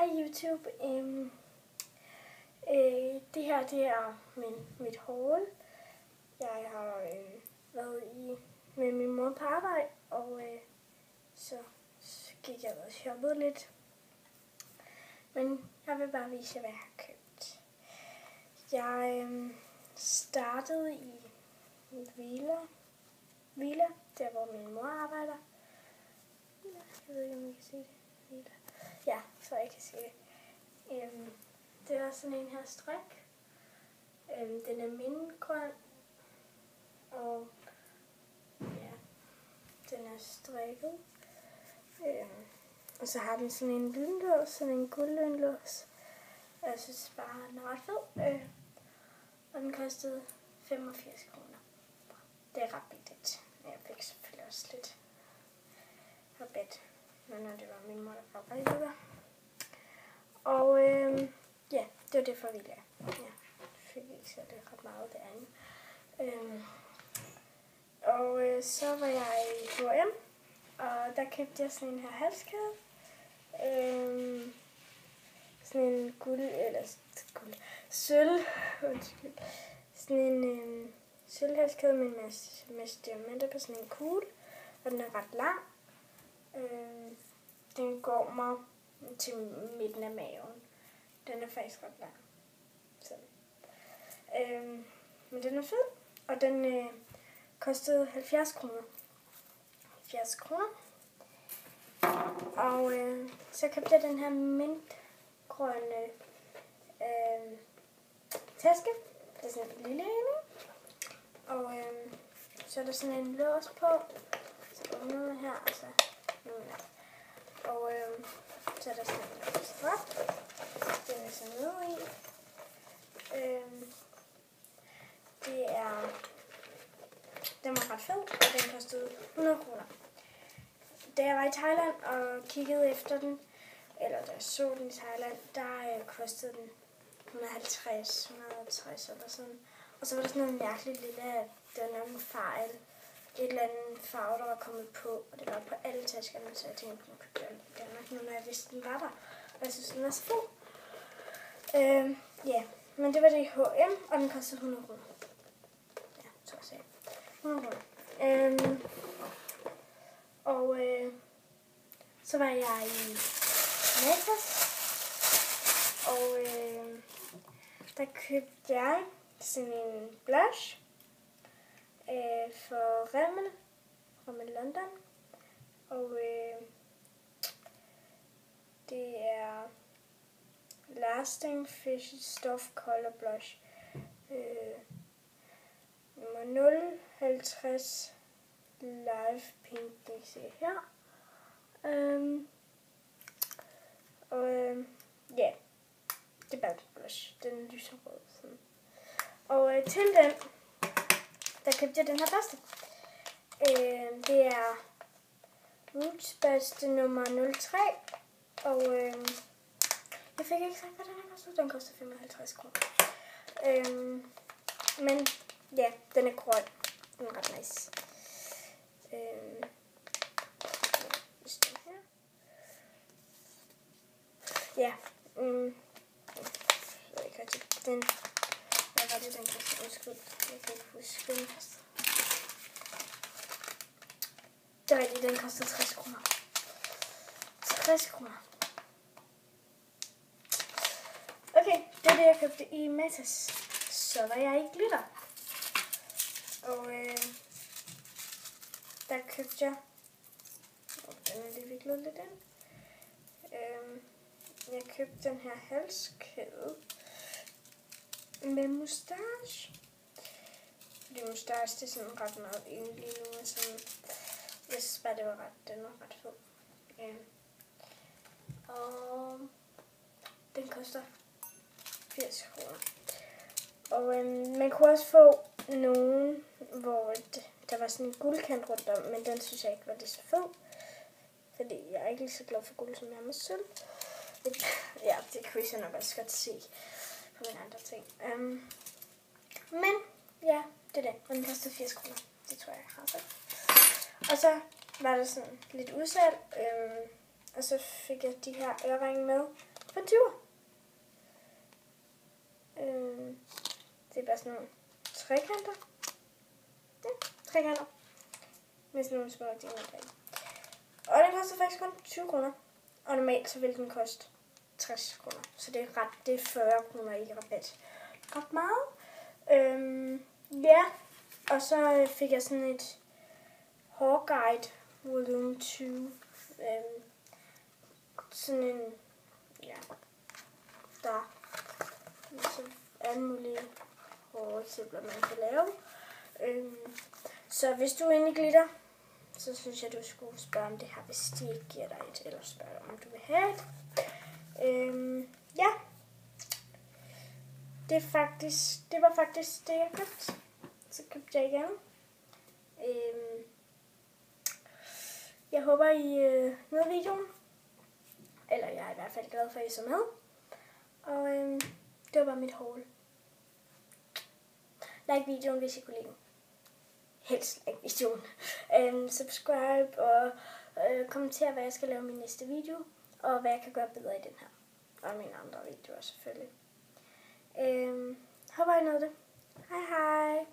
Hej YouTube. Det her er mit haul. Jeg har været med min mor på arbejde, og så gik jeg og shoppede lidt. Men jeg vil bare vise jer, hvad jeg har købt. Jeg startede i Villa, der hvor min mor arbejder. Jeg ved ikke, om I kan se det. Villa. Ja, så jeg kan se det. Det er sådan en her strik. Den er mintgrøn. Og ja, den er strikket. Og så har den sådan en lynlås, sådan en guldlynlås. Jeg synes bare, den er ret fed. Og den kostede 85 kroner. Det er ret billigt. Jeg fik selvfølgelig også lidt rabat, når det var min mor, der arbejdede. Og ja, det var det for Villa. Jeg fik ikke så det ret meget derinde. Og så var jeg i H&M, og der købte jeg sådan en her halskæde. Sådan en sådan en sølvhalskæde med en masse diamanter på sådan en kugle, og den er ret lang. Den går mig til midten af maven. Den er faktisk ret lang. Så. Men den er fed, og den kostede 70 kroner. 70 kroner. Og så købte jeg den her mintgrønne taske. Det er sådan en lille en. Og så er der sådan en lås på. Så åbner man her, og så og så er der sådan en strap. Den er så nede i. Den var ret fed, og den kostede 100 kroner. Da jeg var i Thailand og kiggede efter den, eller da jeg så den i Thailand, der kostede den 150, 160 eller sådan. Og så var der sådan noget mærkeligt lille, det var nok en fejl. Et eller andet farve, der var kommet på, og det var på alle taskerne, så jeg tænkte, nu købte jeg den i Danmark, nu når jeg vidste, den var der. Og jeg synes, den var så fed. Ja, men det var det i H&M, og den kostede 100 kroner. Ja, så jeg sagde 100 kroner. Og så var jeg i Matas, og der købte jeg sådan en blush for Rimmel London, og det er Lasting Fish Stuff Color Blush nummer 050 Live Pink, det I ser her. Ja, det er bare blush, den er lyserød sådan. Og til den, der købte jeg den her børste. Det er Roots børste nummer 03, og jeg fik ikke sagt, hvad den kostede. Den koster 55 kroner. Men ja, den er grøn. Den er ret nice. Ja, jeg kan ikke den. Hvad var det, den kostede? Undskyld, jeg kan ikke huske den kostede. Det er rigtigt, den kostede 60 kroner. 60 kroner. Okay, det er det, jeg købte i Matas. Så var jeg i Glitter. Og der købte jeg... den er lige viklet lidt ind. Jeg købte den her halskæde med mustache. Fordi mustache, det er sådan ret meget inde lige nu. Og sådan, jeg synes bare, den var ret fed. Og den koster 80 kroner. Og man kunne også få nogen, hvor der var sådan en guldkant rundt om, men den synes jeg ikke var lige så fed. Fordi jeg er ikke lige så glad for guld, som jeg er med sølv. Ja, det kunne jeg nok også godt se på mine andre ting. Men ja, det er det. Og den koster 80 kroner. Det tror jeg har sagt. Og så var der sådan lidt udsalg. Og så fik jeg de her øreringe med. For en 20'er. Det er bare sådan nogle trekanter. Ja, trekanter. Med sådan nogle små diamanter i. Og den koster faktisk kun 20 kroner. Og normalt så vil den koste 60 kroner. Så det er 40 kroner i rabat. Ret meget. Ja. Og så fik jeg sådan et Hårguide Volume 20. Sådan en, ja, der er så alle mulige håreksempler, man kan lave. Så hvis du er inde i glitter, så synes jeg, du skulle spørge om det her, hvis de ikke giver dig et, eller spørge om du vil have et. Ja, det var faktisk det, jeg købte. Så købte jeg igen. Jeg håber, I nød videoen. Eller jeg er i hvert fald glad for, at I så med. Og det var bare mit haul. Like videoen, hvis I kunne lide den. Helst like videoen. Subscribe og kommenter, hvad jeg skal lave i min næste video. Og hvad jeg kan gøre bedre i den her. Og mine andre videoer selvfølgelig. Håber I nåede det. Hej hej.